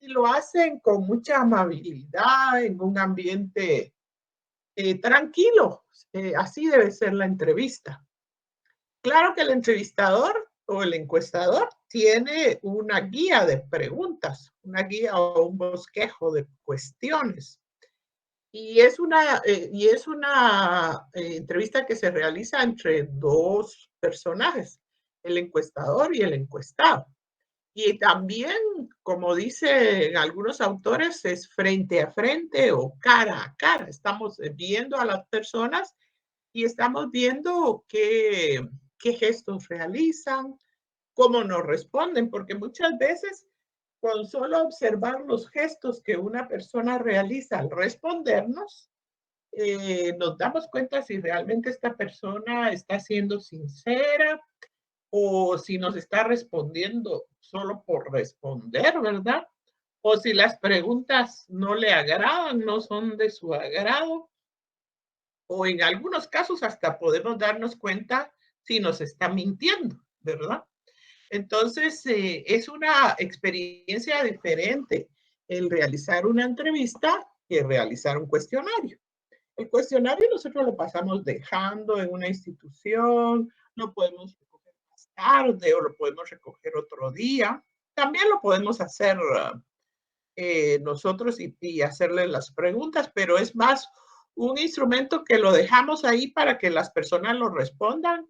y lo hacen con mucha amabilidad, en un ambiente tranquilo. Así debe ser la entrevista. Claro que el entrevistador o el encuestador tiene una guía de preguntas, una guía o un bosquejo de cuestiones. Y es una entrevista que se realiza entre dos personajes, el encuestador y el encuestado. Y también, como dicen algunos autores, es frente a frente o cara a cara. Estamos viendo a las personas y estamos viendo qué gestos realizan, cómo nos responden, porque muchas veces con solo observar los gestos que una persona realiza al respondernos, nos damos cuenta si realmente esta persona está siendo sincera o si nos está respondiendo solo por responder, ¿verdad? O si las preguntas no le agradan, no son de su agrado, o en algunos casos hasta podemos darnos cuenta si nos está mintiendo, ¿verdad? Entonces, es una experiencia diferente el realizar una entrevista que realizar un cuestionario. El cuestionario nosotros lo pasamos dejando en una institución, lo podemos recoger más tarde o lo podemos recoger otro día. También lo podemos hacer nosotros y hacerle las preguntas, pero es más un instrumento que lo dejamos ahí para que las personas lo respondan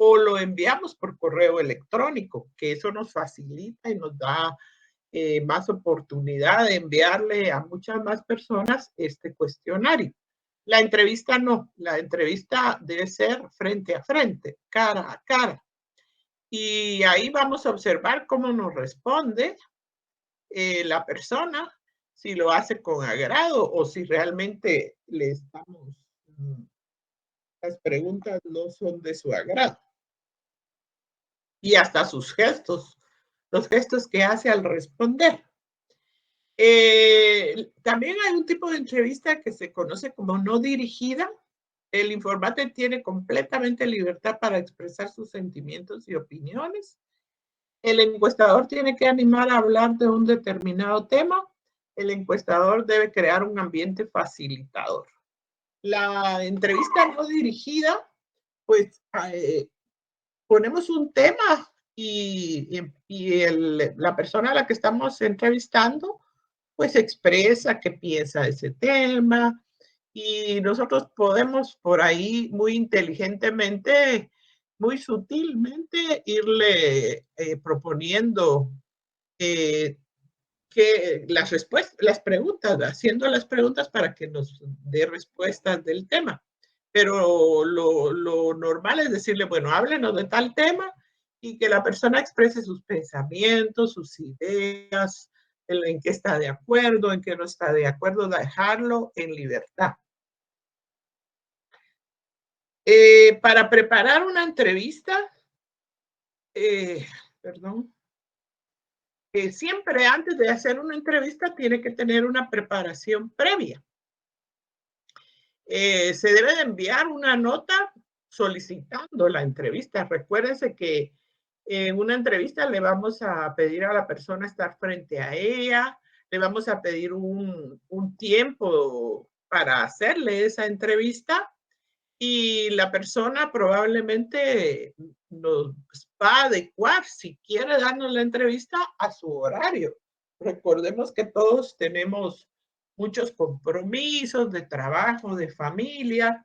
o lo enviamos por correo electrónico, que eso nos facilita y nos da más oportunidad de enviarle a muchas más personas este cuestionario. La entrevista no, la entrevista debe ser frente a frente, cara a cara. Y ahí vamos a observar cómo nos responde la persona, si lo hace con agrado o si realmente le estamos, las preguntas no son de su agrado. Y hasta sus gestos, los gestos que hace al responder. También hay un tipo de entrevista que se conoce como no dirigida. El informante tiene completamente libertad para expresar sus sentimientos y opiniones. El encuestador tiene que animar a hablar de un determinado tema. El encuestador debe crear un ambiente facilitador. La entrevista no dirigida, pues ponemos un tema y la persona a la que estamos entrevistando pues expresa qué piensa de ese tema y nosotros podemos por ahí muy inteligentemente, muy sutilmente irle proponiendo eh, que las preguntas, haciendo las preguntas para que nos dé respuestas del tema. Pero lo normal es decirle, bueno, háblenos de tal tema y que la persona exprese sus pensamientos, sus ideas, en qué está de acuerdo, en qué no está de acuerdo, dejarlo en libertad. Para preparar una entrevista, perdón, siempre antes de hacer una entrevista tiene que tener una preparación previa. Se debe de enviar una nota solicitando la entrevista. Recuérdense que en una entrevista le vamos a pedir a la persona estar frente a ella, le vamos a pedir un tiempo para hacerle esa entrevista y la persona probablemente nos va a adecuar, si quiere darnos la entrevista, a su horario. Recordemos que todos tenemos muchos compromisos de trabajo, de familia,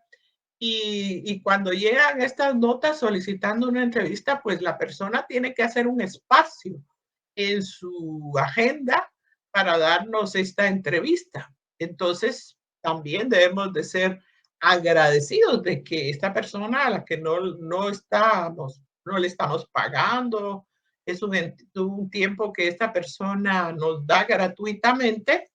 y cuando llegan estas notas solicitando una entrevista, pues la persona tiene que hacer un espacio en su agenda para darnos esta entrevista. Entonces, también debemos de ser agradecidos de que esta persona a la que no le estamos pagando, es un tiempo que esta persona nos da gratuitamente,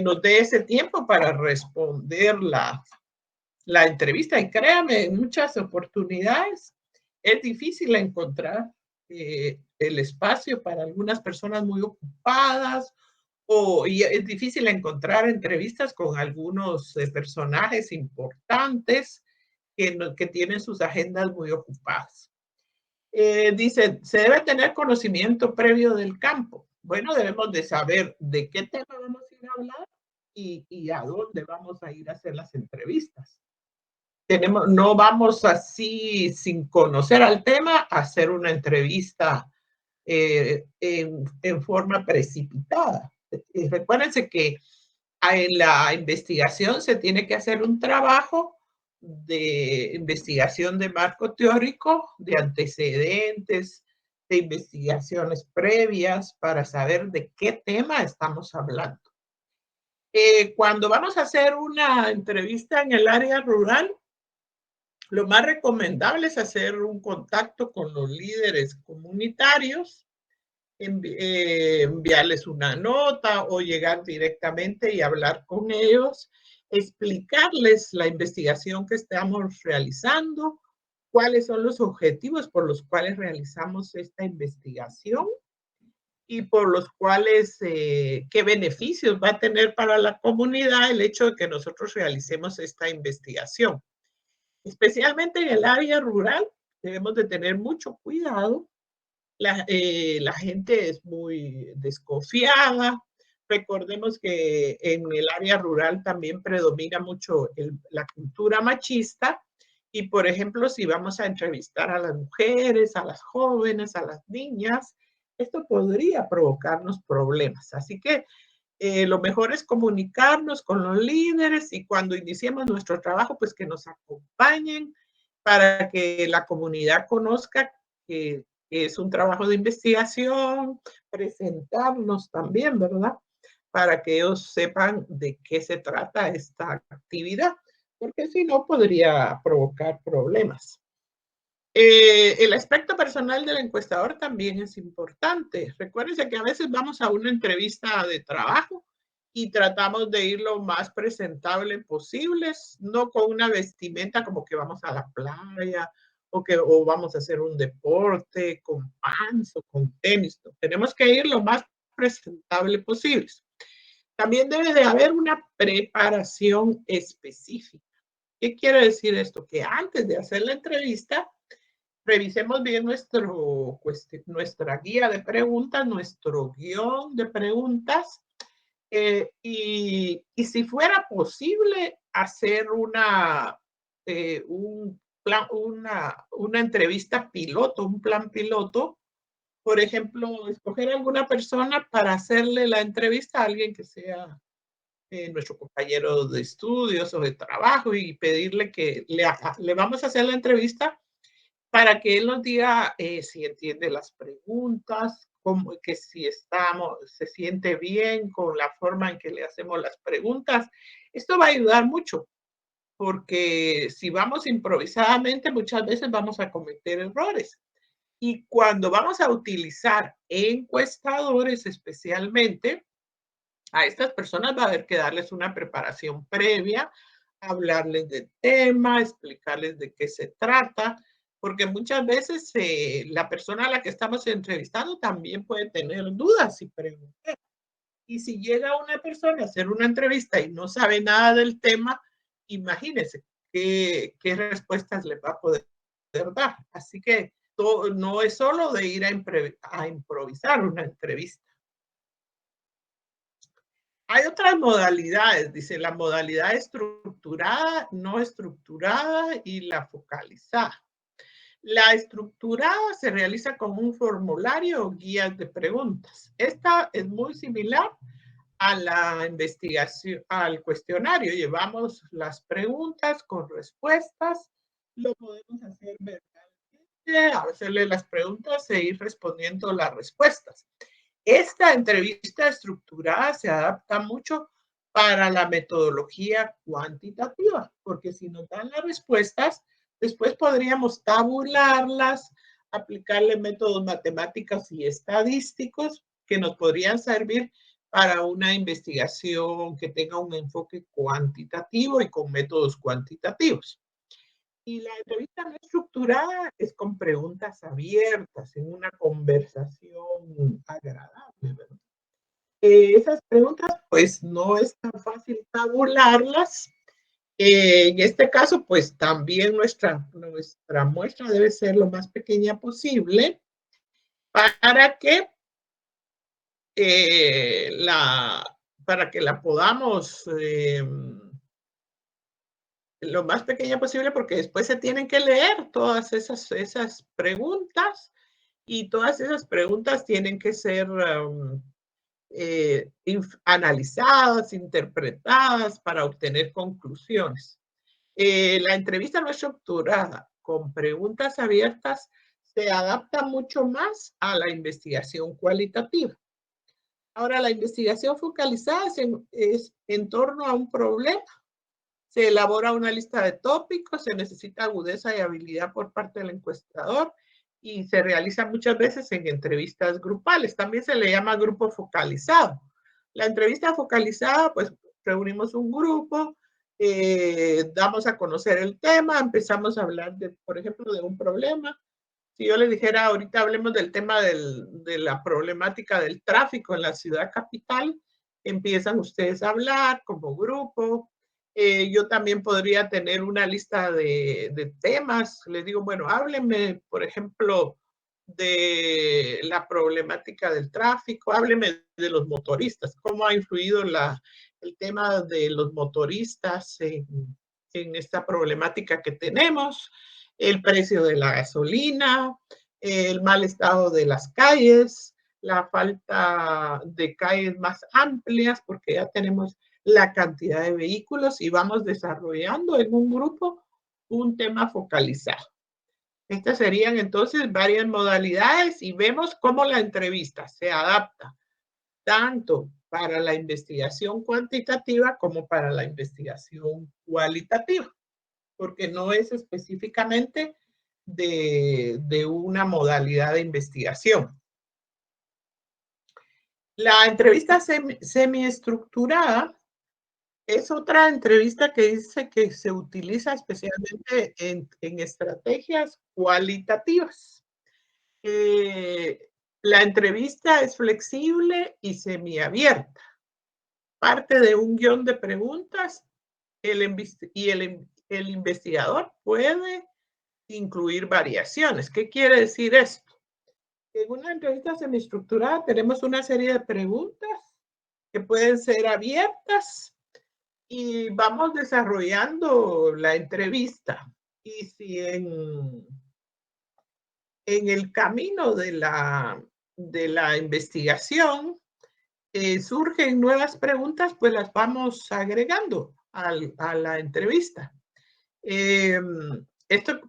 nos dé ese tiempo para responder la entrevista. Y créame, en muchas oportunidades es difícil encontrar el espacio para algunas personas muy ocupadas y es difícil encontrar entrevistas con algunos personajes importantes que tienen sus agendas muy ocupadas. Dice, se debe tener conocimiento previo del campo. Bueno, debemos de saber de qué tema vamos a ir a hablar y a dónde vamos a ir a hacer las entrevistas. No vamos así sin conocer al tema a hacer una entrevista en forma precipitada. Recuérdense que en la investigación se tiene que hacer un trabajo de investigación de marco teórico, de antecedentes, de investigaciones previas para saber de qué tema estamos hablando. Cuando vamos a hacer una entrevista en el área rural, lo más recomendable es hacer un contacto con los líderes comunitarios, enviarles una nota o llegar directamente y hablar con ellos, explicarles la investigación que estamos realizando, cuáles son los objetivos por los cuales realizamos esta investigación y por los cuales, qué beneficios va a tener para la comunidad el hecho de que nosotros realicemos esta investigación. Especialmente en el área rural, debemos de tener mucho cuidado. La gente es muy desconfiada. Recordemos que en el área rural también predomina mucho la cultura machista y, por ejemplo, si vamos a entrevistar a las mujeres, a las jóvenes, a las niñas, esto podría provocarnos problemas. Así que lo mejor es comunicarnos con los líderes y cuando iniciemos nuestro trabajo, pues que nos acompañen para que la comunidad conozca que es un trabajo de investigación, presentarnos también, ¿verdad? Para que ellos sepan de qué se trata esta actividad, porque si no podría provocar problemas. El aspecto personal del encuestador también es importante. Recuérdense que a veces vamos a una entrevista de trabajo y tratamos de ir lo más presentable posible, no con una vestimenta como que vamos a la playa o vamos a hacer un deporte con pants o con tenis. No. Tenemos que ir lo más presentable posible. También debe de haber una preparación específica. ¿Qué quiere decir esto? Que antes de hacer la entrevista, revisemos bien nuestra guía de preguntas, nuestro guión de preguntas, y si fuera posible hacer un plan, una entrevista piloto, un plan piloto, por ejemplo, escoger alguna persona para hacerle la entrevista a alguien que sea nuestro compañero de estudios o de trabajo y pedirle que le vamos a hacer la entrevista para que él nos diga si entiende las preguntas, que si se siente bien con la forma en que le hacemos las preguntas. Esto va a ayudar mucho, porque si vamos improvisadamente, muchas veces vamos a cometer errores. Y cuando vamos a utilizar encuestadores especialmente, a estas personas va a haber que darles una preparación previa, hablarles del tema, explicarles de qué se trata, porque muchas veces la persona a la que estamos entrevistando también puede tener dudas y preguntas. Y si llega una persona a hacer una entrevista y no sabe nada del tema, imagínense qué respuestas le va a poder dar. Así que no es solo de ir a improvisar una entrevista. Hay otras modalidades, dice la modalidad estructurada, no estructurada y la focalizada. La estructurada se realiza con un formulario o guías de preguntas. Esta es muy similar a la investigación, al cuestionario. Llevamos las preguntas con respuestas. Lo podemos hacer verbalmente, hacerle las preguntas e ir respondiendo las respuestas. Esta entrevista estructurada se adapta mucho para la metodología cuantitativa, porque si nos dan las respuestas, después podríamos tabularlas, aplicarle métodos matemáticos y estadísticos que nos podrían servir para una investigación que tenga un enfoque cuantitativo y con métodos cuantitativos. Y la entrevista no estructurada es con preguntas abiertas, en una conversación agradable, ¿verdad? Esas preguntas, pues no es tan fácil tabularlas. En este caso, pues también nuestra muestra debe ser lo más pequeña posible para que para que la podamos lo más pequeña posible, porque después se tienen que leer todas esas preguntas y todas esas preguntas tienen que ser analizadas, interpretadas para obtener conclusiones. La entrevista no estructurada con preguntas abiertas se adapta mucho más a la investigación cualitativa. Ahora, la investigación focalizada es en torno a un problema. Se elabora una lista de tópicos, se necesita agudeza y habilidad por parte del encuestador y se realiza muchas veces en entrevistas grupales. También se le llama grupo focalizado. La entrevista focalizada, pues reunimos un grupo, damos a conocer el tema, empezamos a hablar, por ejemplo, de un problema. Si yo les dijera, ahorita hablemos del tema de la problemática del tráfico en la ciudad capital, empiezan ustedes a hablar como grupo. Yo también podría tener una lista de temas. Les digo, bueno, háblenme, por ejemplo, de la problemática del tráfico, háblenme de los motoristas, cómo ha influido el tema de los motoristas en esta problemática que tenemos, el precio de la gasolina, el mal estado de las calles, la falta de calles más amplias, porque ya tenemos la cantidad de vehículos y vamos desarrollando en un grupo un tema focalizado. Estas serían entonces varias modalidades y vemos cómo la entrevista se adapta tanto para la investigación cuantitativa como para la investigación cualitativa, porque no es específicamente de una modalidad de investigación. La entrevista semiestructurada es otra entrevista que dice que se utiliza especialmente en estrategias cualitativas. La entrevista es flexible y semiabierta. Parte de un guión de preguntas y el investigador puede incluir variaciones. ¿Qué quiere decir esto? En una entrevista semiestructurada tenemos una serie de preguntas que pueden ser abiertas y vamos desarrollando la entrevista. Y si en el camino de la investigación surgen nuevas preguntas, pues las vamos agregando a la entrevista.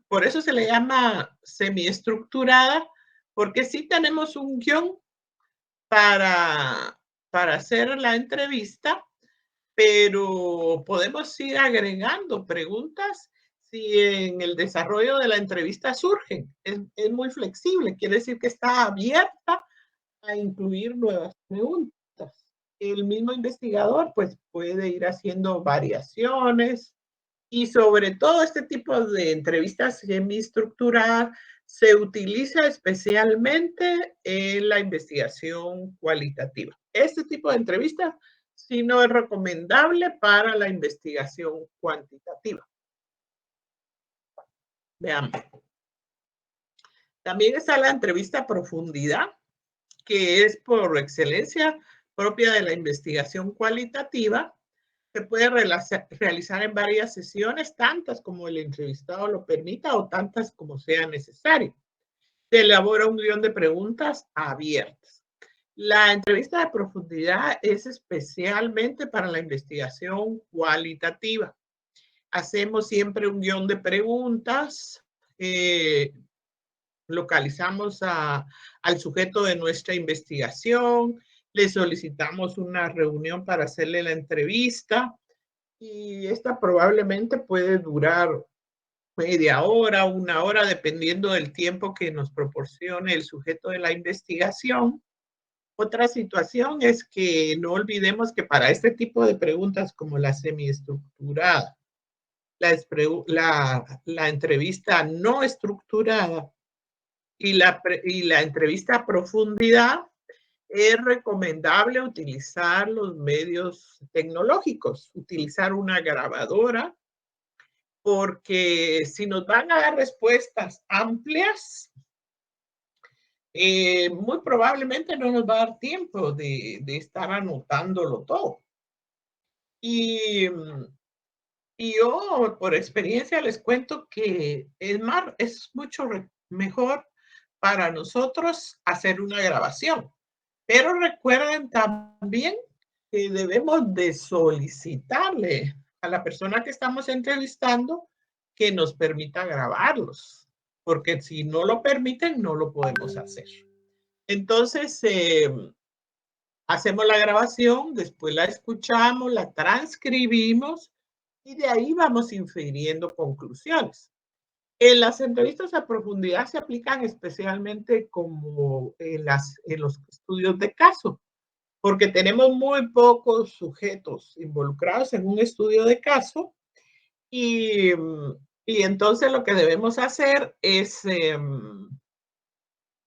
Por eso se le llama semiestructurada, porque sí tenemos un guión para hacer la entrevista, pero podemos ir agregando preguntas si en el desarrollo de la entrevista surgen. Es muy flexible, quiere decir que está abierta a incluir nuevas preguntas. El mismo investigador pues puede ir haciendo variaciones y sobre todo este tipo de entrevistas semiestructuradas se utiliza especialmente en la investigación cualitativa. Este tipo de entrevistas sí no es recomendable para la investigación cuantitativa. Veamos. También está la entrevista a profundidad, que es por excelencia propia de la investigación cualitativa. Se puede realizar en varias sesiones, tantas como el entrevistado lo permita o tantas como sea necesario. Se elabora un guión de preguntas abiertas. La entrevista de profundidad es especialmente para la investigación cualitativa. Hacemos siempre un guión de preguntas, localizamos al sujeto de nuestra investigación, le solicitamos una reunión para hacerle la entrevista y esta probablemente puede durar media hora, una hora, dependiendo del tiempo que nos proporcione el sujeto de la investigación. Otra situación es que no olvidemos que para este tipo de preguntas como la semiestructurada, la entrevista no estructurada y la entrevista a profundidad, es recomendable utilizar los medios tecnológicos, utilizar una grabadora, porque si nos van a dar respuestas amplias, muy probablemente no nos va a dar tiempo de estar anotándolo todo. Y, y yo, por experiencia, les cuento que es mucho mejor para nosotros hacer una grabación. Pero recuerden también que debemos de solicitarle a la persona que estamos entrevistando que nos permita grabarlos, porque si no lo permiten, no lo podemos hacer. Entonces, hacemos la grabación, después la escuchamos, la transcribimos y de ahí vamos infiriendo conclusiones. En las entrevistas a profundidad se aplican especialmente como en los estudios de caso, porque tenemos muy pocos sujetos involucrados en un estudio de caso y, y entonces lo que debemos hacer es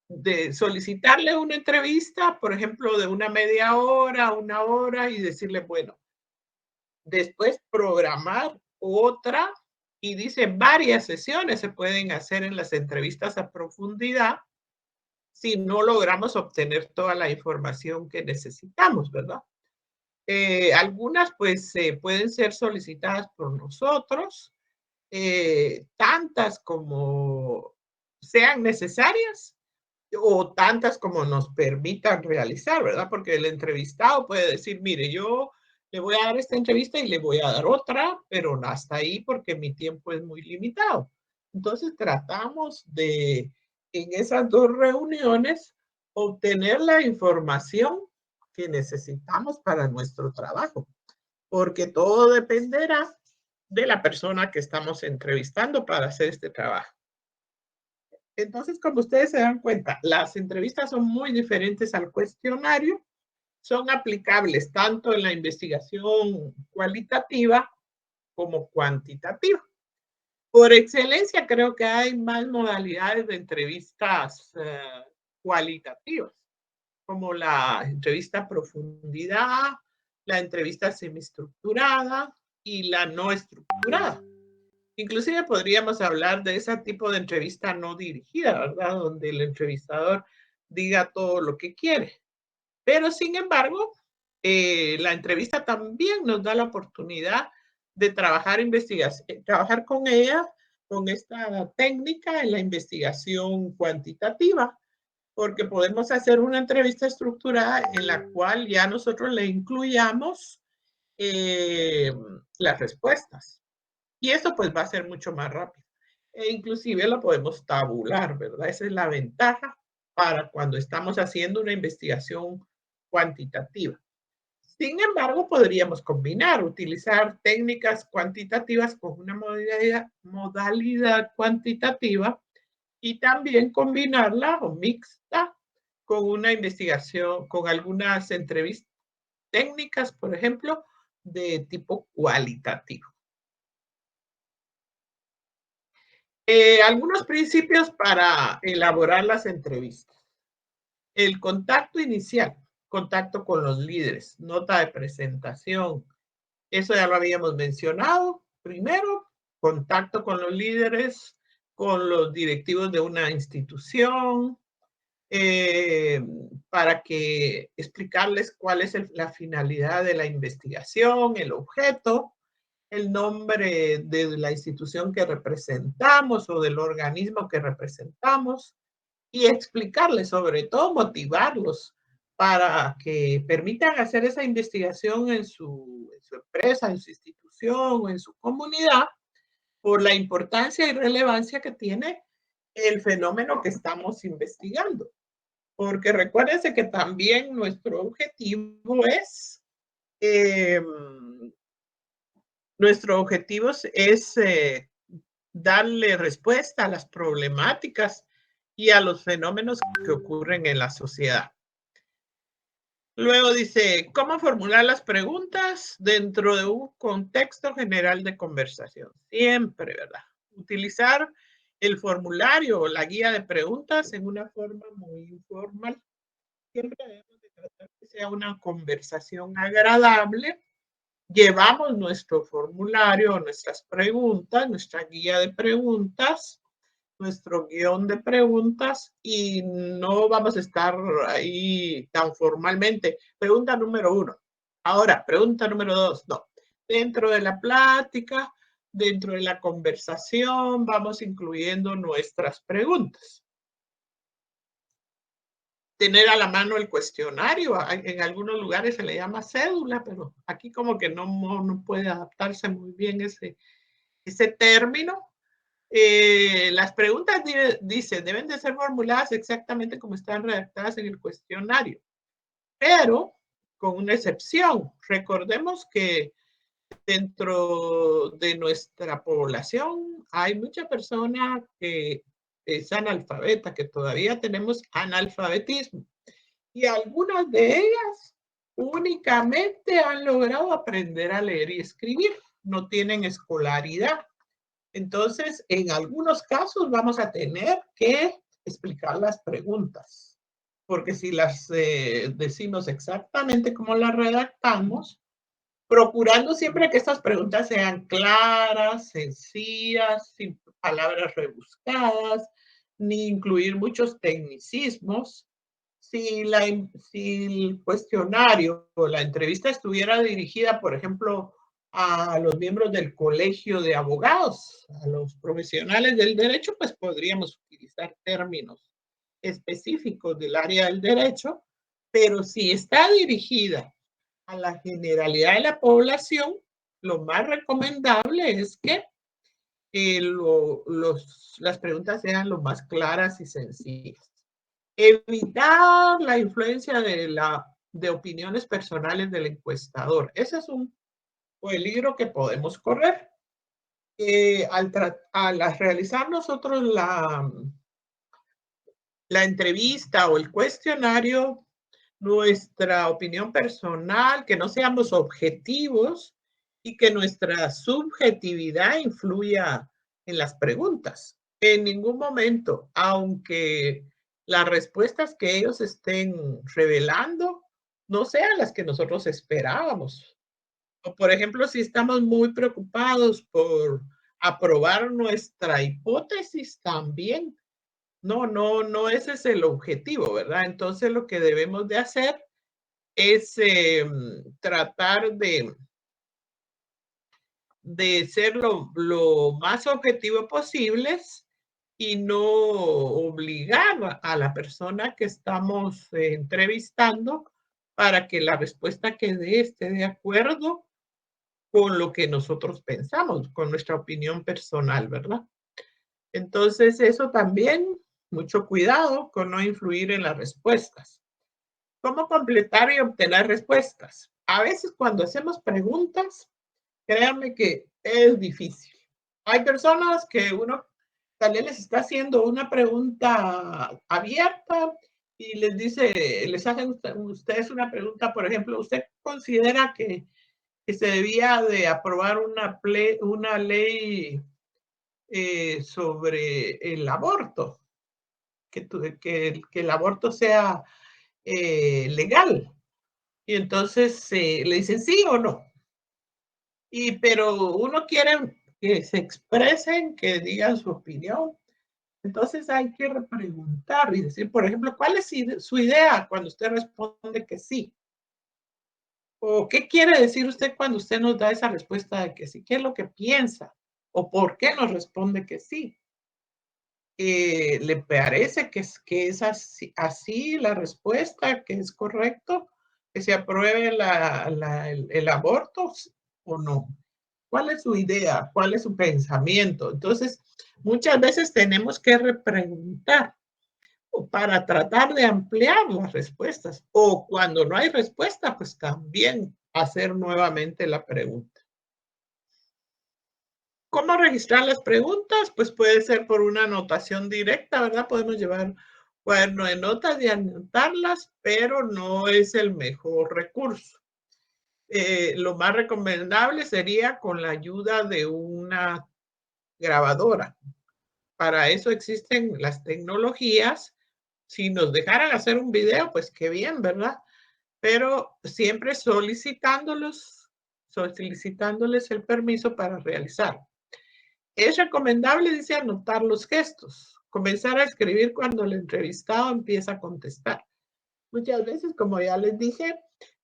de solicitarle una entrevista, por ejemplo, de una media hora, una hora y decirle, bueno, después programar otra y dice varias sesiones se pueden hacer en las entrevistas a profundidad si no logramos obtener toda la información que necesitamos, ¿verdad? Algunas pues pueden ser solicitadas por nosotros, tantas como sean necesarias o tantas como nos permitan realizar, ¿verdad? Porque el entrevistado puede decir, mire, yo le voy a dar esta entrevista y le voy a dar otra, pero hasta ahí porque mi tiempo es muy limitado. Entonces tratamos de, en esas dos reuniones, obtener la información que necesitamos para nuestro trabajo, porque todo dependerá de la persona que estamos entrevistando para hacer este trabajo. Entonces, como ustedes se dan cuenta, las entrevistas son muy diferentes al cuestionario, son aplicables tanto en la investigación cualitativa como cuantitativa. Por excelencia, creo que hay más modalidades de entrevistas cualitativas, como la entrevista a profundidad, la entrevista semiestructurada y la no estructurada. Inclusive podríamos hablar de ese tipo de entrevista no dirigida, ¿verdad? Donde el entrevistador diga todo lo que quiere. Pero sin embargo, la entrevista también nos da la oportunidad de trabajar con ella, con esta técnica en la investigación cuantitativa, porque podemos hacer una entrevista estructurada en la cual ya nosotros le incluyamos eh, las respuestas. Y eso pues va a ser mucho más rápido. E inclusive lo podemos tabular, ¿verdad? Esa es la ventaja para cuando estamos haciendo una investigación cuantitativa. Sin embargo, podríamos combinar, utilizar técnicas cuantitativas con una modalidad cuantitativa y también combinarla o mixta con una investigación, con algunas entrevistas técnicas, por ejemplo, de tipo cualitativo. Algunos principios para elaborar las entrevistas. El contacto inicial, contacto con los líderes, nota de presentación. Eso ya lo habíamos mencionado. Primero, contacto con los líderes, con los directivos de una institución, eh, para que explicarles cuál es la finalidad de la investigación, el objeto, el nombre de la institución que representamos o del organismo que representamos y explicarles, sobre todo motivarlos para que permitan hacer esa investigación en su empresa, en su institución o en su comunidad por la importancia y relevancia que tiene el fenómeno que estamos investigando. Porque recuérdense que también nuestro objetivo es eh, nuestro objetivo es darle respuesta a las problemáticas y a los fenómenos que ocurren en la sociedad. Luego dice, ¿cómo formular las preguntas dentro de un contexto general de conversación? Siempre, ¿verdad? Utilizar el formulario o la guía de preguntas en una forma muy informal. Siempre debemos de tratar que sea una conversación agradable. Llevamos nuestro formulario, nuestras preguntas, nuestra guía de preguntas nuestro guión de preguntas y no vamos a estar ahí tan formalmente. Pregunta número 1. Ahora, pregunta número 2. No. Dentro de la plática, dentro de la conversación, vamos incluyendo nuestras preguntas. Tener a la mano el cuestionario. En algunos lugares se le llama cédula, pero aquí como que no puede adaptarse muy bien ese término. Las preguntas dicen, deben de ser formuladas exactamente como están redactadas en el cuestionario, pero con una excepción. Recordemos que dentro de nuestra población hay mucha persona que es analfabeta, que todavía tenemos analfabetismo. Y algunas de ellas únicamente han logrado aprender a leer y escribir, no tienen escolaridad. Entonces, en algunos casos vamos a tener que explicar las preguntas, porque si las decimos exactamente como las redactamos, procurando siempre que estas preguntas sean claras, sencillas, sin palabras rebuscadas, ni incluir muchos tecnicismos. Si el cuestionario o la entrevista estuviera dirigida, por ejemplo, a los miembros del colegio de abogados, a los profesionales del derecho, pues podríamos utilizar términos específicos del área del derecho, pero si está dirigida a la generalidad de la población, lo más recomendable es que las preguntas sean lo más claras y sencillas. Evitar la influencia de opiniones personales del encuestador. Ese es un peligro que podemos correr. Al realizar nosotros la entrevista o el cuestionario, nuestra opinión personal, que no seamos objetivos y que nuestra subjetividad influya en las preguntas. En ningún momento, aunque las respuestas que ellos estén revelando no sean las que nosotros esperábamos. O, por ejemplo, si estamos muy preocupados por aprobar nuestra hipótesis también. No, ese es el objetivo, ¿verdad? Entonces lo que debemos de hacer es tratar de ser lo más objetivo posibles y no obligar a la persona que estamos entrevistando para que la respuesta que dé esté de acuerdo con lo que nosotros pensamos, con nuestra opinión personal, ¿verdad? Entonces, eso también, mucho cuidado con no influir en las respuestas. ¿Cómo completar y obtener respuestas? A veces cuando hacemos preguntas, créanme que es difícil. Hay personas que uno tal vez les está haciendo una pregunta abierta y les dice, les hacen ustedes una pregunta, por ejemplo, ¿usted considera que se debía de aprobar una ley sobre el aborto? Que el aborto sea legal. Y entonces le dicen sí o no. Pero uno quiere que se expresen, que digan su opinión. Entonces hay que preguntar y decir, por ejemplo, ¿cuál es su idea cuando usted responde que sí? ¿O qué quiere decir usted cuando usted nos da esa respuesta de que sí? ¿Qué es lo que piensa? ¿O por qué nos responde que sí? ¿Le parece que es así la respuesta, que es correcto, que se apruebe el aborto o no? ¿Cuál es su idea? ¿Cuál es su pensamiento? Entonces, muchas veces tenemos que repreguntar para tratar de ampliar las respuestas. O cuando no hay respuesta, pues también hacer nuevamente la pregunta. ¿Cómo registrar las preguntas? Pues puede ser por una anotación directa, ¿verdad? Podemos llevar cuaderno de notas y anotarlas, pero no es el mejor recurso. Lo más recomendable sería con la ayuda de una grabadora. Para eso existen las tecnologías. Si nos dejaran hacer un video, pues qué bien, ¿verdad? Pero siempre solicitándoles el permiso para realizar. Es recomendable, dice, anotar los gestos. Comenzar a escribir cuando el entrevistado empieza a contestar. Muchas veces, como ya les dije,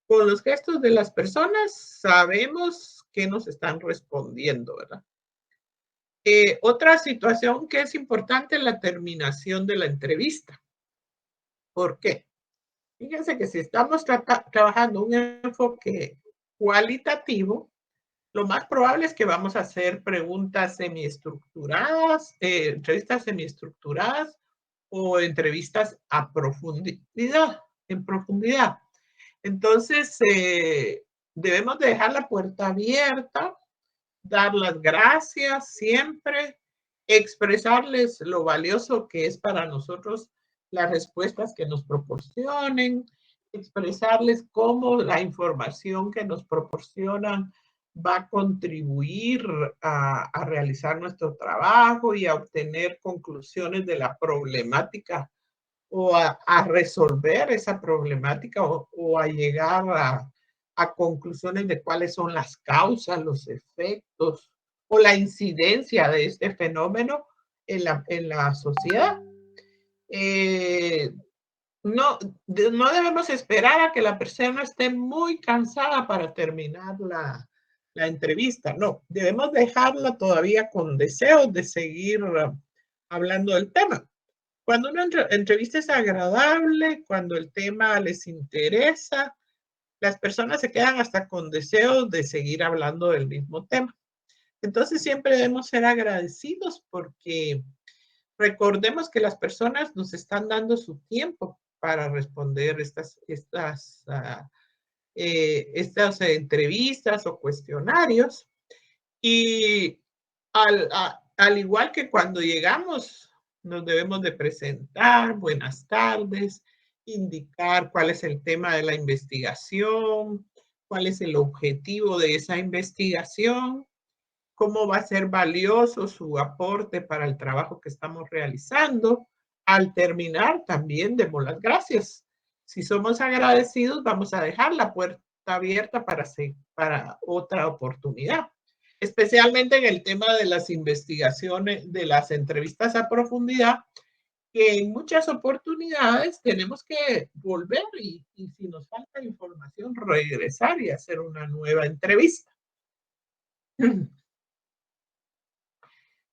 con los gestos de las personas sabemos que nos están respondiendo, ¿verdad? Otra situación que es importante es la terminación de la entrevista. ¿Por qué? Fíjense que si estamos trabajando un enfoque cualitativo, lo más probable es que vamos a hacer preguntas semiestructuradas, entrevistas semiestructuradas o entrevistas a profundidad, en profundidad. Entonces, debemos de dejar la puerta abierta, dar las gracias siempre, expresarles lo valioso que es para nosotros las respuestas que nos proporcionen, expresarles cómo la información que nos proporcionan va a contribuir a realizar nuestro trabajo y a obtener conclusiones de la problemática o a resolver esa problemática o a llegar a conclusiones de cuáles son las causas, los efectos o la incidencia de este fenómeno en la sociedad. Eh, no, no debemos esperar a que la persona esté muy cansada para terminar la entrevista. No, debemos dejarla todavía con deseos de seguir hablando del tema. Cuando una entrevista es agradable, cuando el tema les interesa, las personas se quedan hasta con deseos de seguir hablando del mismo tema. Entonces siempre debemos ser agradecidos porque recordemos que las personas nos están dando su tiempo para responder estas entrevistas o cuestionarios. Y al igual que cuando llegamos, nos debemos de presentar, buenas tardes, indicar cuál es el tema de la investigación, cuál es el objetivo de esa investigación, cómo va a ser valioso su aporte para el trabajo que estamos realizando. Al terminar, también demos las gracias. Si somos agradecidos, vamos a dejar la puerta abierta para otra oportunidad, especialmente en el tema de las investigaciones, de las entrevistas a profundidad, que en muchas oportunidades tenemos que volver y si nos falta información, regresar y hacer una nueva entrevista.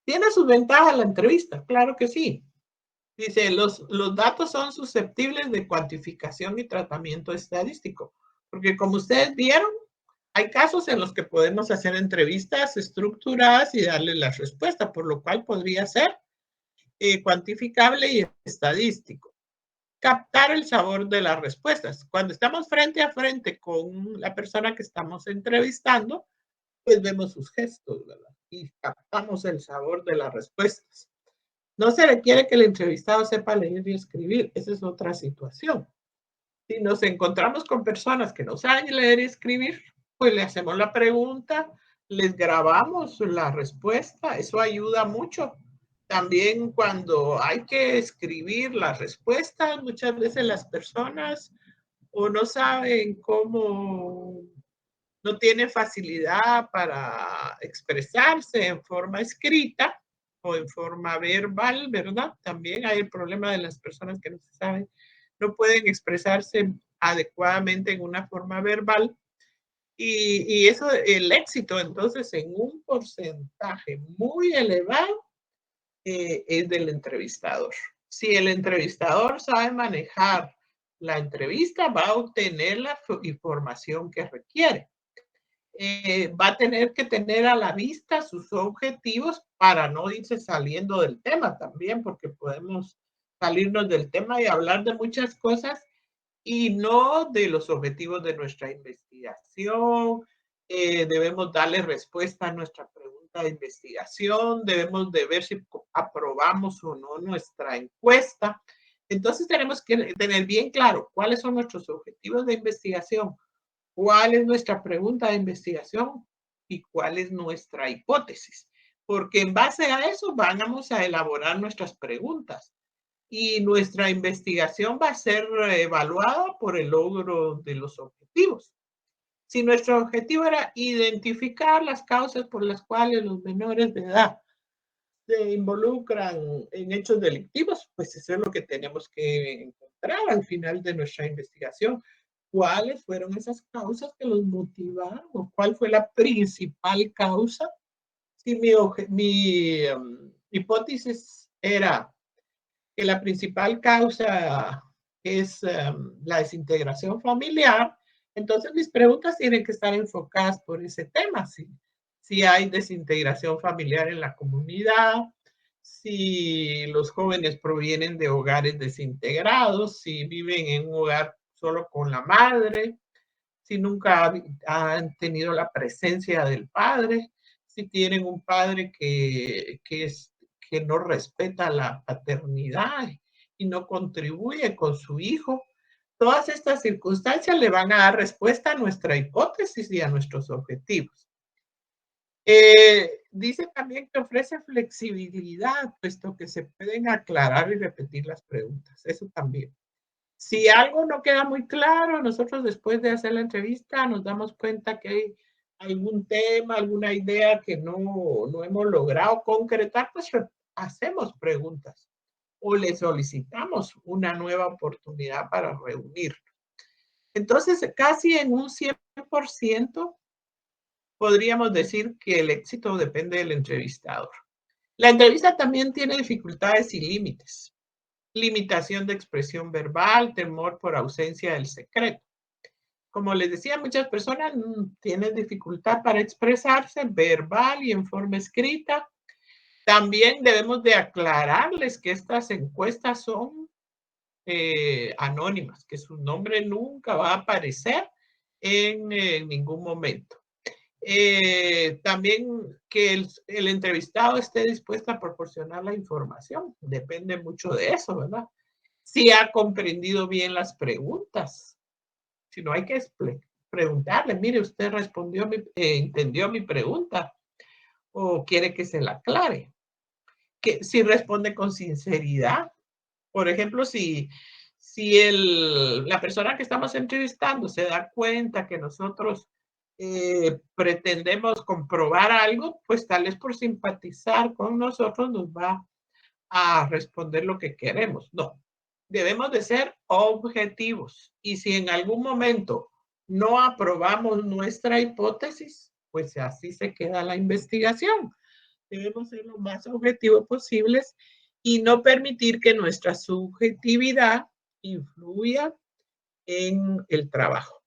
¿Tiene sus ventajas la entrevista? Claro que sí. Dice, los datos son susceptibles de cuantificación y tratamiento estadístico, porque como ustedes vieron, hay casos en los que podemos hacer entrevistas estructuradas y darle la respuesta, por lo cual podría ser cuantificable y estadístico. Captar el sabor de las respuestas. Cuando estamos frente a frente con la persona que estamos entrevistando, pues vemos sus gestos, ¿verdad? Y captamos el sabor de las respuestas. No se requiere que el entrevistado sepa leer y escribir, esa es otra situación. Si nos encontramos con personas que no saben leer y escribir, pues le hacemos la pregunta, les grabamos la respuesta, eso ayuda mucho. También cuando hay que escribir las respuestas, muchas veces las personas o no saben cómo, no tienen facilidad para expresarse en forma escrita o en forma verbal, ¿verdad? También hay el problema de las personas que no se saben, no pueden expresarse adecuadamente en una forma verbal. Y eso, el éxito, entonces, en un porcentaje muy elevado, es del entrevistador. Si el entrevistador sabe manejar la entrevista, va a obtener la información que requiere. Va a tener que tener a la vista sus objetivos para no irse saliendo del tema también, porque podemos salirnos del tema y hablar de muchas cosas y no de los objetivos de nuestra investigación. Debemos darle respuesta a nuestra pregunta de investigación, debemos de ver si aprobamos o no nuestra encuesta. Entonces tenemos que tener bien claro cuáles son nuestros objetivos de investigación, cuál es nuestra pregunta de investigación y cuál es nuestra hipótesis, porque en base a eso vamos a elaborar nuestras preguntas y nuestra investigación va a ser evaluada por el logro de los objetivos. Si nuestro objetivo era identificar las causas por las cuales los menores de edad se involucran en hechos delictivos, pues eso es lo que tenemos que encontrar al final de nuestra investigación. ¿Cuáles fueron esas causas que los motivaron? ¿O cuál fue la principal causa? Si mi hipótesis era que la principal causa es la desintegración familiar, entonces mis preguntas tienen que estar enfocadas por ese tema. Si hay desintegración familiar en la comunidad, si los jóvenes provienen de hogares desintegrados, si viven en un hogar solo con la madre, si nunca han tenido la presencia del padre, si tienen un padre que no respeta la paternidad y no contribuye con su hijo. Todas estas circunstancias le van a dar respuesta a nuestra hipótesis y a nuestros objetivos. Dice también que ofrece flexibilidad, puesto que se pueden aclarar y repetir las preguntas. Eso también. Si algo no queda muy claro, nosotros después de hacer la entrevista nos damos cuenta que hay algún tema, alguna idea que no hemos logrado concretar, pues hacemos preguntas o le solicitamos una nueva oportunidad para reunir. Entonces, casi en un 100% podríamos decir que el éxito depende del entrevistador. La entrevista también tiene dificultades y límites. Limitación de expresión verbal, temor por ausencia del secreto. Como les decía, muchas personas tienen dificultad para expresarse verbal y en forma escrita. También debemos de aclararles que estas encuestas son anónimas, que su nombre nunca va a aparecer en ningún momento. También que el entrevistado esté dispuesto a proporcionar la información. Depende mucho de eso, ¿verdad? Si ha comprendido bien las preguntas. Si no, hay que preguntarle, mire, usted respondió, entendió mi pregunta o quiere que se la aclare. Que si responde con sinceridad. Por ejemplo, si la persona que estamos entrevistando se da cuenta que nosotros pretendemos comprobar algo, pues tal vez por simpatizar con nosotros nos va a responder lo que queremos. No, debemos de ser objetivos. Y si en algún momento no aprobamos nuestra hipótesis, pues así se queda la investigación. Debemos ser lo más objetivos posibles y no permitir que nuestra subjetividad influya en el trabajo.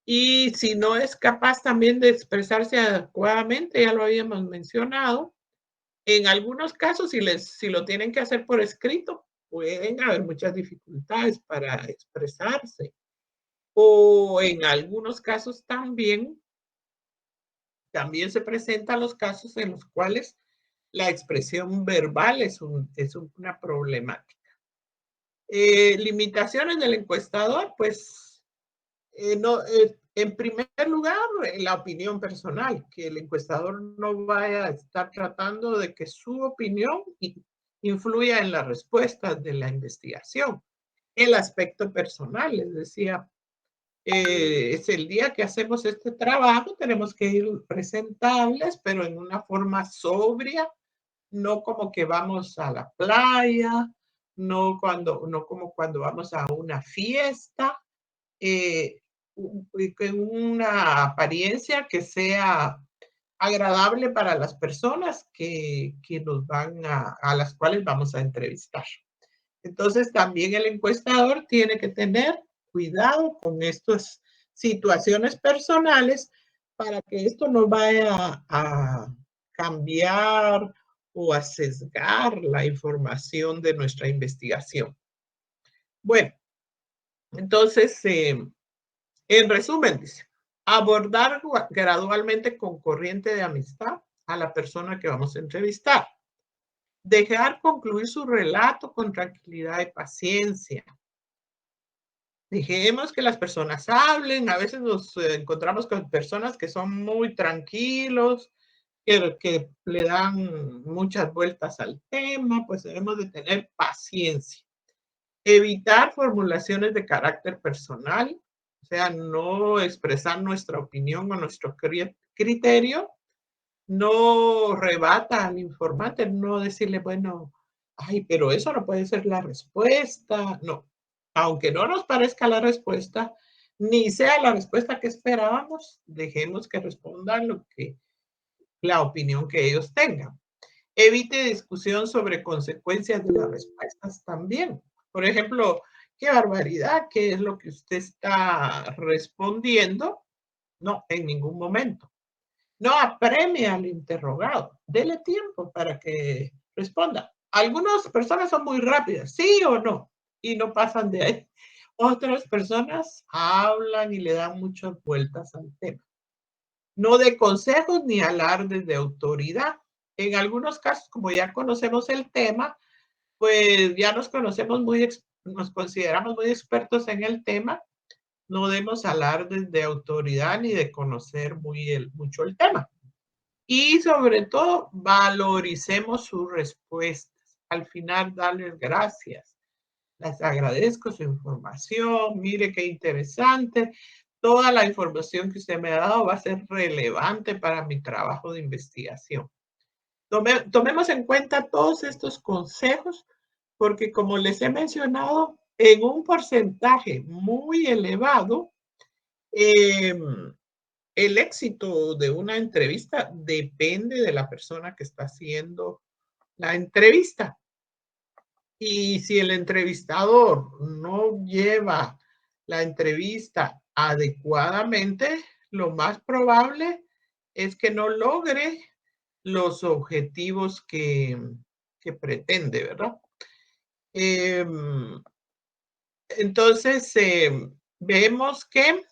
Y si no es capaz también de expresarse adecuadamente, ya lo habíamos mencionado, en algunos casos, si lo tienen que hacer por escrito, pueden haber muchas dificultades para expresarse. O en algunos casos también se presentan los casos en los cuales la expresión verbal es una problemática. Limitaciones del encuestador, pues, no, en primer lugar, la opinión personal, que el encuestador no vaya a estar tratando de que su opinión influya en las respuestas de la investigación. El aspecto personal, les decía, es el día que hacemos este trabajo, tenemos que ir presentables, pero en una forma sobria, no como que vamos a la playa, no como cuando vamos a una fiesta, eh, con una apariencia que sea agradable para las personas que a las cuales vamos a entrevistar. Entonces, también el encuestador tiene que tener cuidado con estas situaciones personales para que esto no vaya a cambiar o a sesgar la información de nuestra investigación. Bueno, entonces, en resumen, dice, abordar gradualmente con corriente de amistad a la persona que vamos a entrevistar. Dejar concluir su relato con tranquilidad y paciencia. Dejemos que las personas hablen. A veces nos encontramos con personas que son muy tranquilos, que le dan muchas vueltas al tema, pues debemos de tener paciencia. Evitar formulaciones de carácter personal, o sea, no expresar nuestra opinión o nuestro criterio no rebata al informante, no decirle, bueno, ay, pero eso no puede ser la respuesta. No, aunque no nos parezca la respuesta, ni sea la respuesta que esperábamos, dejemos que respondan la opinión que ellos tengan. Evite discusión sobre consecuencias de las respuestas también. Por ejemplo, qué barbaridad, ¿qué es lo que usted está respondiendo? No, en ningún momento. No apremie al interrogado, dele tiempo para que responda. Algunas personas son muy rápidas, sí o no, y no pasan de ahí. Otras personas hablan y le dan muchas vueltas al tema. No de consejos ni alardes de autoridad. En algunos casos, como ya conocemos el tema, pues ya nos consideramos muy expertos en el tema. No demos alardes de autoridad ni de conocer mucho el tema. Y sobre todo, valoricemos sus respuestas. Al final, darles gracias. Les agradezco su información. Mire qué interesante. Toda la información que usted me ha dado va a ser relevante para mi trabajo de investigación. Tomemos en cuenta todos estos consejos porque, como les he mencionado, en un porcentaje muy elevado, eh, el éxito de una entrevista depende de la persona que está haciendo la entrevista. Y si el entrevistador no lleva la entrevista adecuadamente, lo más probable es que no logre los objetivos que pretende, ¿verdad? Em, entonces, vemos que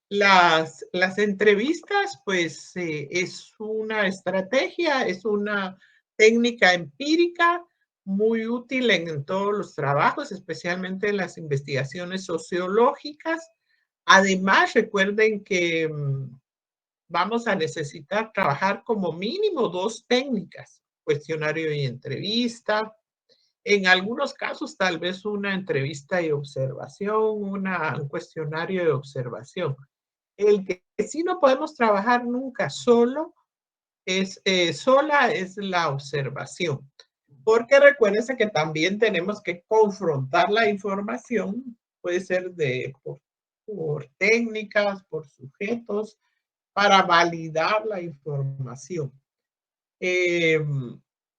las entrevistas, pues, es una estrategia, es una técnica empírica muy útil en todos los trabajos, especialmente en las investigaciones sociológicas. Además, recuerden que vamos a necesitar trabajar como mínimo 2 técnicas, cuestionario y entrevista. En algunos casos, tal vez una entrevista y observación, un cuestionario de observación. El que sí no podemos trabajar nunca sola es la observación, porque recuérdense que también tenemos que confrontar la información, puede ser por técnicas, por sujetos, para validar la información. Eh,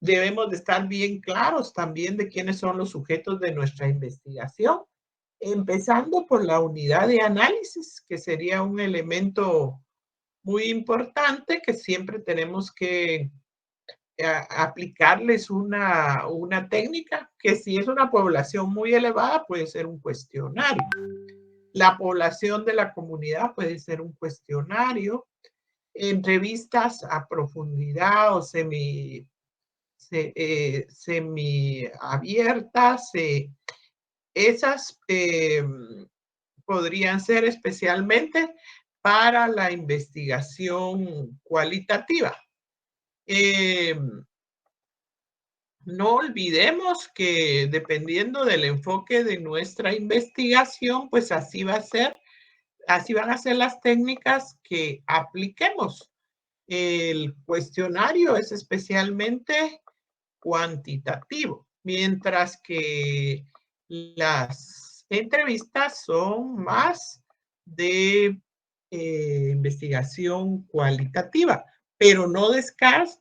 Debemos de estar bien claros también de quiénes son los sujetos de nuestra investigación, empezando por la unidad de análisis, que sería un elemento muy importante que siempre tenemos que aplicarles una técnica que si es una población muy elevada puede ser un cuestionario. La población de la comunidad puede ser un cuestionario. Entrevistas a profundidad o semi abiertas, esas podrían ser especialmente para la investigación cualitativa. Eh, no olvidemos que dependiendo del enfoque de nuestra investigación, pues así van a ser las técnicas que apliquemos. El cuestionario es especialmente cuantitativo, mientras que las entrevistas son más de investigación cualitativa, pero no descarta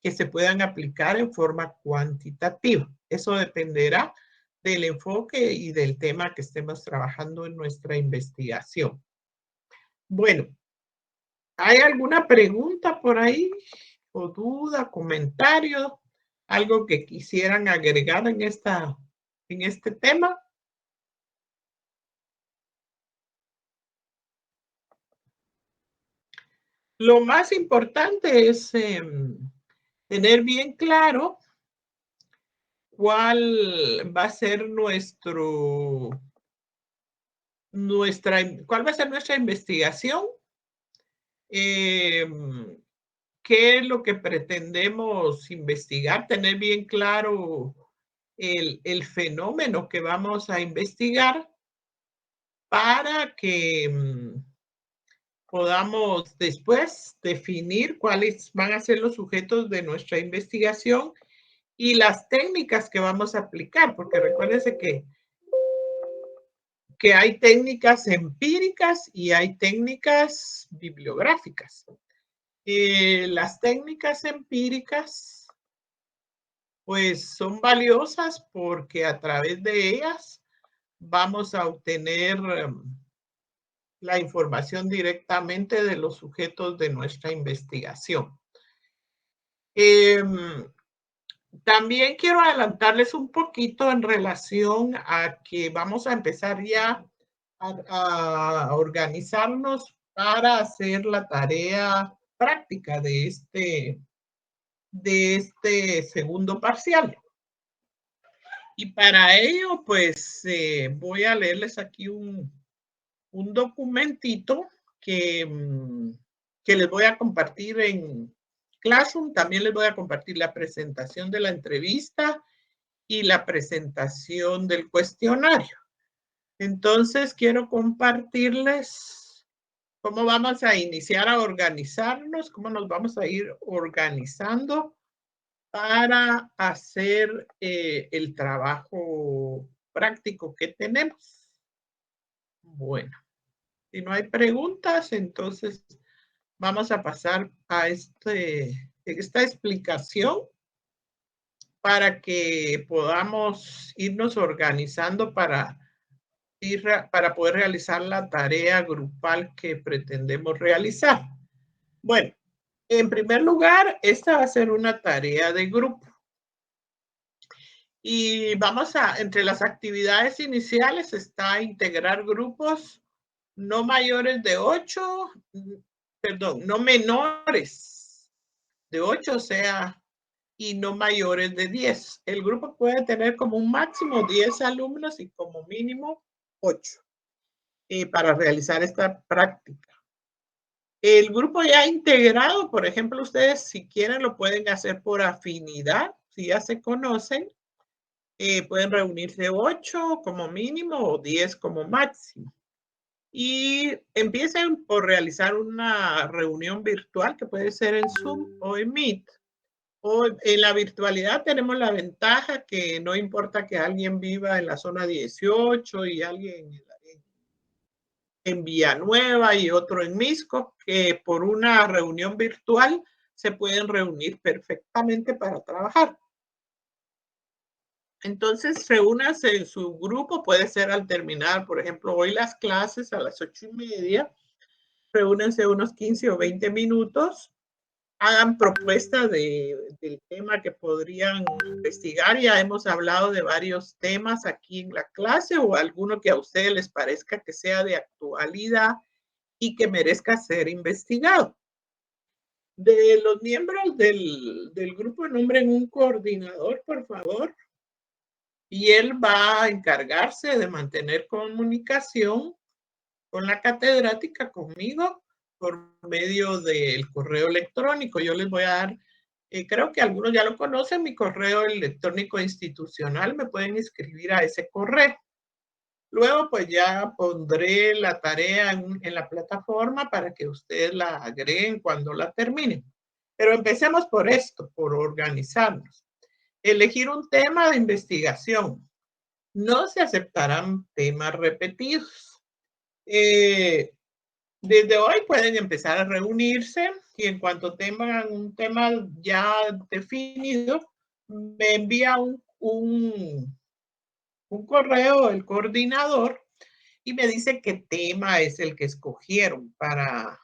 que se puedan aplicar en forma cuantitativa. Eso dependerá del enfoque y del tema que estemos trabajando en nuestra investigación. Bueno, ¿hay alguna pregunta por ahí o duda, comentario, algo que quisieran agregar en este tema? Lo más importante es tener bien claro cuál va a ser cuál va a ser nuestra investigación, eh, qué es lo que pretendemos investigar, tener bien claro el fenómeno que vamos a investigar para que podamos después definir cuáles van a ser los sujetos de nuestra investigación y las técnicas que vamos a aplicar, porque recuérdense que hay técnicas empíricas y hay técnicas bibliográficas. Las técnicas empíricas, pues son valiosas porque a través de ellas vamos a obtener la información directamente de los sujetos de nuestra investigación. También quiero adelantarles un poquito en relación a que vamos a empezar ya a organizarnos para hacer la tarea práctica de este segundo parcial. Y para ello, pues voy a leerles aquí un documentito que les voy a compartir en Classroom. También les voy a compartir la presentación de la entrevista y la presentación del cuestionario. Entonces, quiero compartirles cómo vamos a iniciar a organizarnos, cómo nos vamos a ir organizando para hacer el trabajo práctico que tenemos. Bueno, si no hay preguntas, entonces vamos a pasar a esta explicación para que podamos irnos organizando para poder realizar la tarea grupal que pretendemos realizar. Bueno, en primer lugar, esta va a ser una tarea de grupo. Y entre las actividades iniciales está integrar grupos no mayores de 8, perdón, no menores de 8, o sea, y no mayores de 10. El grupo puede tener como un máximo 10 alumnos y como mínimo 8 para realizar esta práctica. El grupo ya integrado, por ejemplo, ustedes si quieren lo pueden hacer por afinidad, si ya se conocen, pueden reunirse 8 como mínimo o 10 como máximo. Y empiecen por realizar una reunión virtual que puede ser en Zoom o en Meet. O en la virtualidad tenemos la ventaja que no importa que alguien viva en la zona 18 y alguien en Villanueva y otro en Misco, que por una reunión virtual se pueden reunir perfectamente para trabajar. Entonces, reúnanse en su grupo, puede ser al terminar, por ejemplo, hoy las clases a las 8:30, reúnanse unos 15 o 20 minutos, hagan propuestas del tema que podrían investigar. Ya hemos hablado de varios temas aquí en la clase o alguno que a ustedes les parezca que sea de actualidad y que merezca ser investigado. De los miembros del grupo, nombren un coordinador, por favor, y él va a encargarse de mantener comunicación con la catedrática, conmigo, por medio del correo electrónico. Yo les voy a dar, creo que algunos ya lo conocen, mi correo electrónico institucional, me pueden escribir a ese correo. Luego, pues ya pondré la tarea en la plataforma para que ustedes la agreguen cuando la terminen. Pero empecemos por esto, por organizarnos. Elegir un tema de investigación. No se aceptarán temas repetidos. Desde hoy pueden empezar a reunirse y en cuanto tengan un tema ya definido, me envía un correo el coordinador y me dice qué tema es el que escogieron para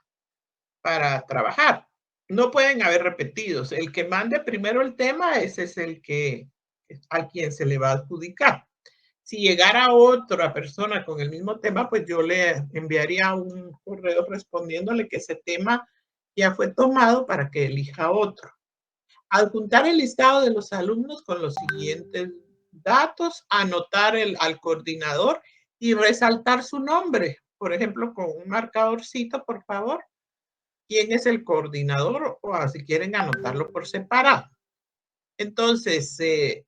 trabajar. No pueden haber repetidos. El que mande primero el tema, ese es el que a quien se le va a adjudicar. Si llegara otra persona con el mismo tema, pues yo le enviaría un correo respondiéndole que ese tema ya fue tomado para que elija otro. Adjuntar el listado de los alumnos con los siguientes datos, anotar al coordinador y resaltar su nombre. Por ejemplo, con un marcadorcito, por favor. ¿Quién es el coordinador? O si quieren anotarlo por separado. Entonces,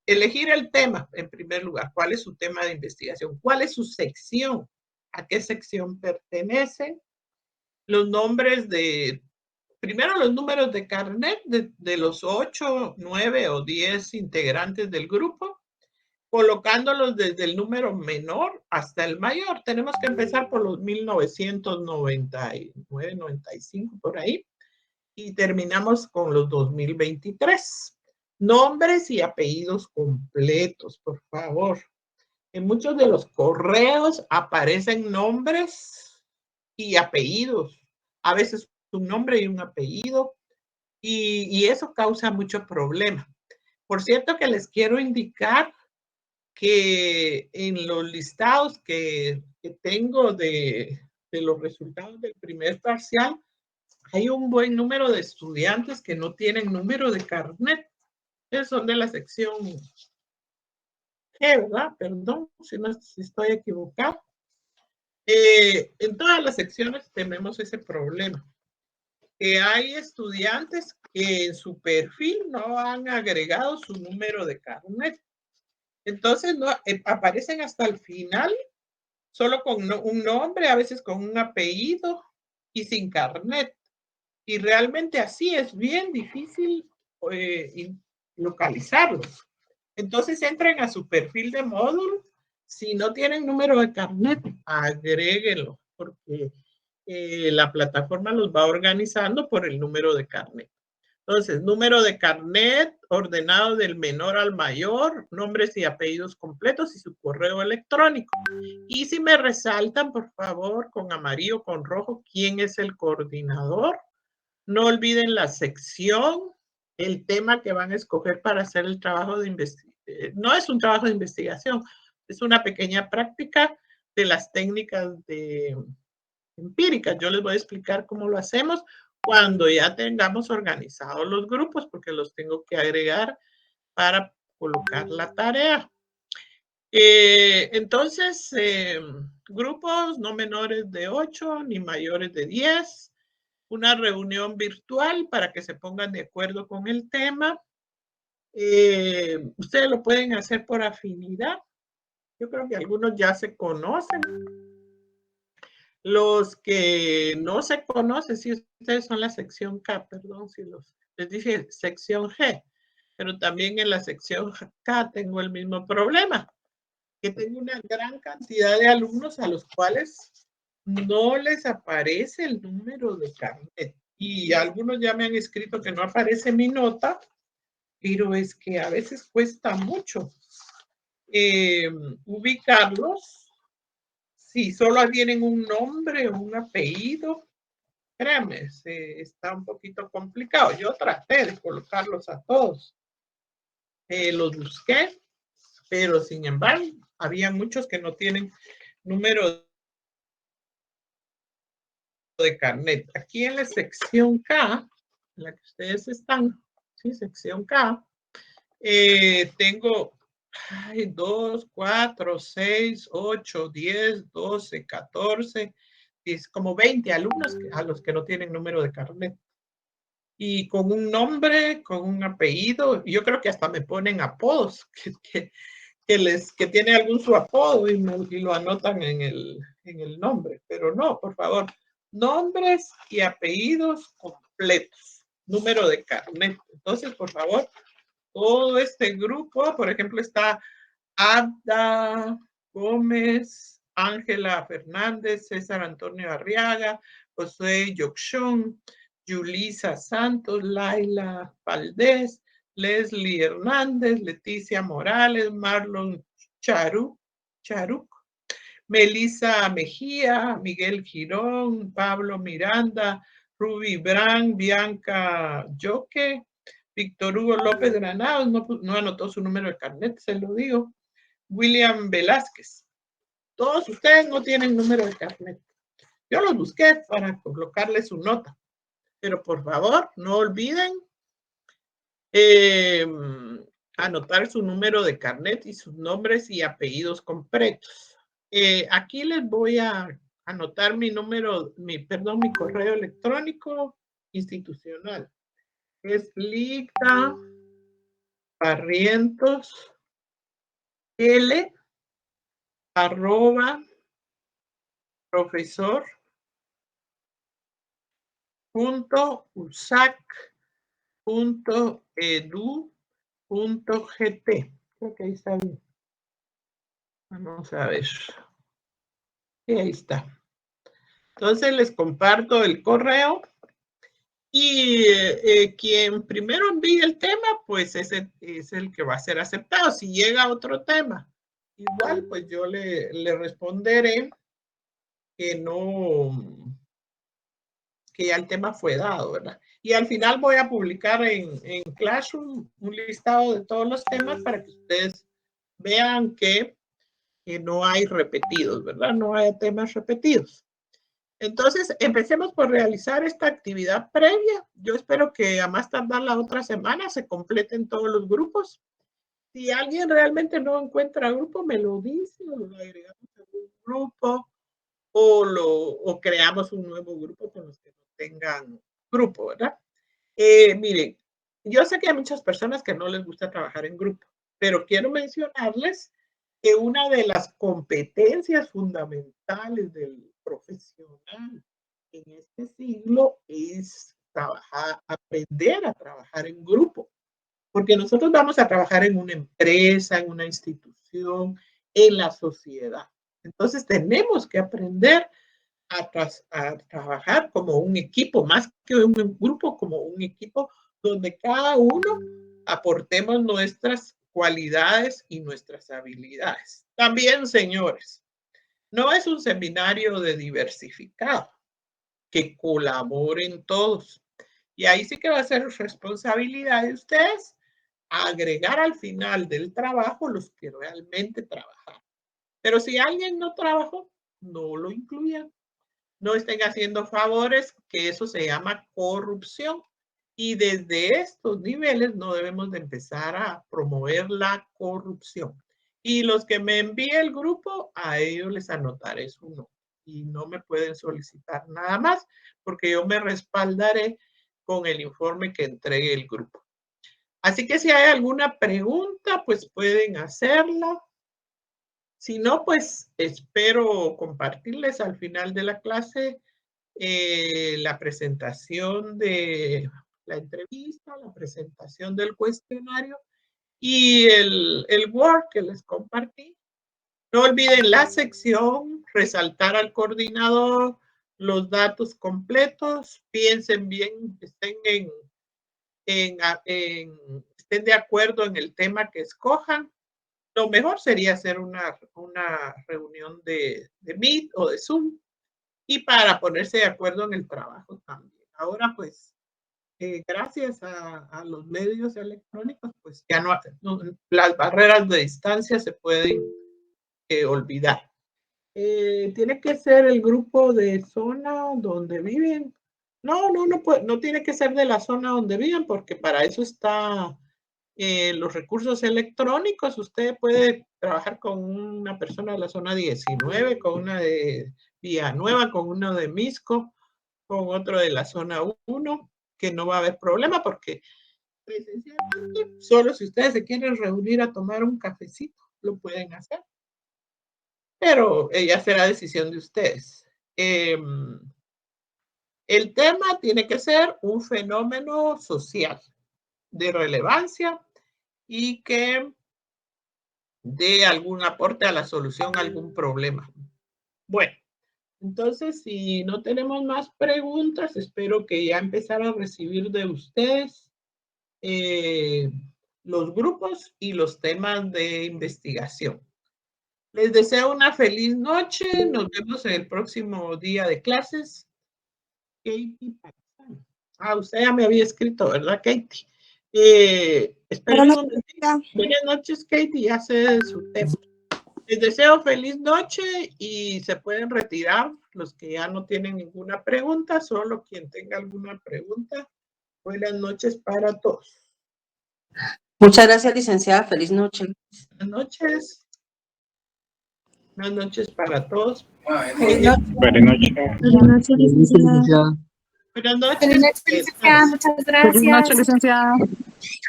elegir el tema en primer lugar. ¿Cuál es su tema de investigación? ¿Cuál es su sección? ¿A qué sección pertenece? los nombres de, primero los números de carnet de los 8, 9 o 10 integrantes del grupo, colocándolos desde el número menor hasta el mayor. Tenemos que empezar por los 1999, 95, por ahí, y terminamos con los 2023. Nombres y apellidos completos, por favor. En muchos de los correos aparecen nombres y apellidos, a veces un nombre y un apellido, y eso causa mucho problema. Por cierto que les quiero indicar que en los listados que tengo de los resultados del primer parcial, hay un buen número de estudiantes que no tienen número de carnet. Esos son de la sección G, ¿verdad? Perdón si estoy equivocado. En todas las secciones tenemos ese problema. Hay estudiantes que en su perfil no han agregado su número de carnet. Entonces no, aparecen hasta el final solo con un nombre, a veces con un apellido y sin carnet. Y realmente así es bien difícil localizarlos. Entonces entren a su perfil de módulo. Si no tienen número de carnet, agréguenlo, porque la plataforma los va organizando por el número de carnet. Entonces, número de carnet ordenado del menor al mayor, nombres y apellidos completos y su correo electrónico. Y si me resaltan, por favor, con amarillo, con rojo, quién es el coordinador. No olviden la sección, el tema que van a escoger para hacer el trabajo de investigación. No es un trabajo de investigación, es una pequeña práctica de las técnicas empíricas. Yo les voy a explicar cómo lo hacemos cuando ya tengamos organizados los grupos, porque los tengo que agregar para colocar la tarea. Entonces, grupos no menores de 8 ni mayores de 10, una reunión virtual para que se pongan de acuerdo con el tema. Ustedes lo pueden hacer por afinidad. Yo creo que algunos ya se conocen. Los que no se conocen, si ustedes son la sección K, perdón, si les dije sección G, pero también en la sección K tengo el mismo problema, que tengo una gran cantidad de alumnos a los cuales no les aparece el número de carnet. Y algunos ya me han escrito que no aparece mi nota, pero es que a veces cuesta mucho ubicarlos. Si solo tienen un nombre o un apellido, créanme, está un poquito complicado. Yo traté de colocarlos a todos. Los busqué, pero sin embargo, había muchos que no tienen número de carnet. Aquí en la sección K, en la que ustedes están, ¿sí? Sección K, tengo 2, 4, 6, 8, 10, 12, 14, es como 20 alumnos a los que no tienen número de carnet. Y con un nombre, con un apellido, yo creo que hasta me ponen apodos, que tiene algún su apodo y lo anotan en el nombre. Pero no, por favor, nombres y apellidos completos, número de carnet. Entonces, por favor, todo este grupo, por ejemplo, está Abda Gómez, Ángela Fernández, César Antonio Arriaga, José Yoxón, Yulisa Santos, Laila Valdés, Leslie Hernández, Leticia Morales, Marlon Charuc, Melissa Mejía, Miguel Girón, Pablo Miranda, Ruby Brand, Bianca Yoque, Víctor Hugo López Granados, no anotó su número de carnet, se lo digo. William Velázquez. Todos ustedes no tienen número de carnet. Yo los busqué para colocarle su nota, pero por favor, no olviden anotar su número de carnet y sus nombres y apellidos completos. Aquí les voy a anotar mi correo electrónico institucional. Es Ligda Barrientos L @ profesor Creo que ahí está bien. Vamos a ver. Y ahí está. Entonces les comparto el correo y quien primero envíe el tema, pues ese es el que va a ser aceptado. Si llega otro tema, igual pues yo le responderé que no, que ya el tema fue dado, ¿verdad? Y al final voy a publicar en Classroom un listado de todos los temas para que ustedes vean que no hay repetidos, ¿verdad? No hay temas repetidos. Entonces, empecemos por realizar esta actividad previa. Yo espero que a más tardar la otra semana se completen todos los grupos. Si alguien realmente no encuentra grupo, me lo dice o lo agregamos a un grupo o creamos un nuevo grupo con los que no tengan grupo, ¿verdad? Miren, yo sé que hay muchas personas que no les gusta trabajar en grupo, pero quiero mencionarles que una de las competencias fundamentales del profesional en este siglo es aprender a trabajar en grupo, porque nosotros vamos a trabajar en una empresa, en una institución, en la sociedad. Entonces tenemos que aprender a trabajar como un equipo, más que un grupo, como un equipo donde cada uno aportemos nuestras cualidades y nuestras habilidades. También, señores, no es un seminario de diversificado, que colaboren todos. Y ahí sí que va a ser responsabilidad de ustedes agregar al final del trabajo los que realmente trabajan. Pero si alguien no trabajó, no lo incluyan. No estén haciendo favores, que eso se llama corrupción. Y desde estos niveles no debemos de empezar a promover la corrupción. Y los que me envíe el grupo, a ellos les anotaré su nombre. Y no me pueden solicitar nada más, porque yo me respaldaré con el informe que entregue el grupo. Así que si hay alguna pregunta, pues pueden hacerla. Si no, pues espero compartirles al final de la clase la presentación de la entrevista, la presentación del cuestionario y el Word que les compartí. No olviden la sección, resaltar al coordinador, los datos completos, piensen bien, estén de acuerdo en el tema que escojan. Lo mejor sería hacer una reunión de Meet o de Zoom y para ponerse de acuerdo en el trabajo también. Ahora, pues, gracias a los medios electrónicos, pues ya no las barreras de distancia se pueden olvidar. Tiene que ser el grupo de zona donde viven. No tiene que ser de la zona donde viven, porque para eso está los recursos electrónicos. Usted puede trabajar con una persona de la zona 19, con una de Villanueva, con uno de Misco, con otro de la zona 1, que no va a haber problema porque presencialmente, solo si ustedes se quieren reunir a tomar un cafecito, lo pueden hacer. Pero ya será decisión de ustedes. El tema tiene que ser un fenómeno social de relevancia y que dé algún aporte a la solución a algún problema. Bueno, entonces si no tenemos más preguntas, espero que ya empezara a recibir de ustedes los grupos y los temas de investigación. Les deseo una feliz noche. Nos vemos en el próximo día de clases. Katie Paxán. Usted ya me había escrito, ¿verdad, Katie? Buenas noches, Katie. Ya sé su tema. Les deseo feliz noche y se pueden retirar los que ya no tienen ninguna pregunta, solo quien tenga alguna pregunta. Buenas noches para todos. Muchas gracias, licenciada. Feliz noche. Buenas noches. Buenas noches para todos. Buenas noches. Buenas noches, licenciada. Buenas noches, licenciada. Muchas gracias. Buenas noches, licenciada.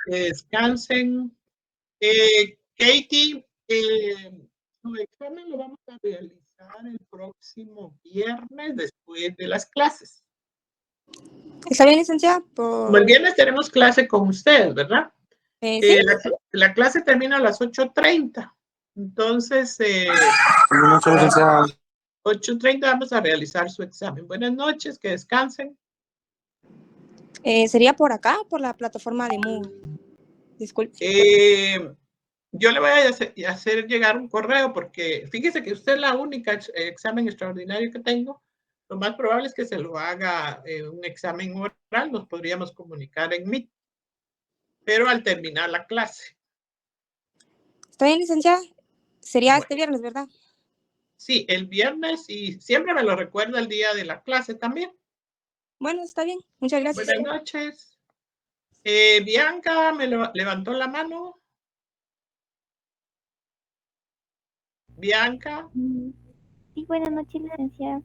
Descansen. Katie, su examen lo vamos a realizar el próximo viernes después de las clases. ¿Está bien, licenciada? Como el viernes tenemos clase con ustedes, ¿verdad? Sí. La clase termina a las 8:30. Entonces, 8:30 vamos a realizar su examen. Buenas noches, que descansen. ¿Sería por acá, por la plataforma de Moodle? Disculpe. Yo le voy a hacer llegar un correo porque fíjese que usted es la única examen extraordinario que tengo. Lo más probable es que se lo haga un examen oral. Nos podríamos comunicar en Meet, pero al terminar la clase. ¿Está bien, licenciada? Sería este viernes, ¿verdad? Sí, el viernes, y siempre me lo recuerda el día de la clase también. Bueno, está bien. Muchas gracias. Buenas noches. Bianca me levantó la mano. Bianca. Sí, buenas noches, licenciada.